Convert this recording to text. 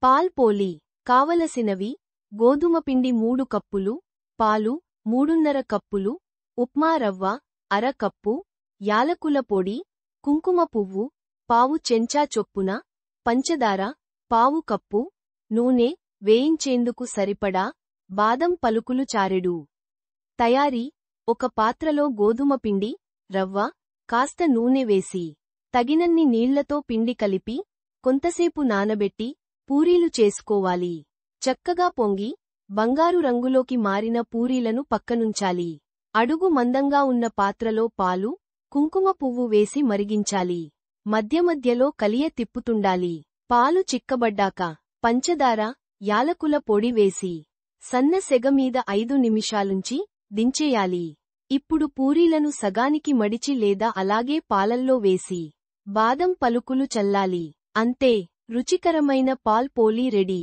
Paul పోలి కావలసినవి గోధుమ పిండి 3 కప్పులు, పాలు 3½ కప్పులు, ఉప్మా రవ్వ అర కప్పు, యాలకుల పొడి, కుంకుమ పువ్వు పావు చెంచా చొప్పున, పంచదార పావు కప్పు, నూనె వేయించేందుకు సరిపడా, బాదం పలుకులు చారెడు. తయారీ: ఒక పాత్రలో గోధుమ పిండి, రవ్వ, కాస్త నూనె వేసి, తగినన్ని నీళ్లతో పిండి కలిపి, కొంతసేపు నానబెట్టి, పూరీలు చేసుకోవాలి. చక్కగా పొంగి, బంగారు రంగులోకి మారిన పూరీలను పక్కనుంచాలి. అడుగు మందంగా ఉన్న పాత్రలో పాలు, కుంకుమ పువ్వు వేసి మరిగించాలి. మధ్య మధ్యలో కలియ తిప్పుతుండాలి. పాలు చిక్కబడ్డాక, పంచదార, యాలకుల పొడి వేసి, సన్న సెగ మీద 5 నిమిషాలుంచి, దించేయాలి. ఇప్పుడు పూరీలను సగానికి మడిచి లేదా అలాగే పాలల్లో వేసి, బాదం పలుకులు చల్లాలి. అంతే, రుచికరమైన పాల్ పోలి రెడీ.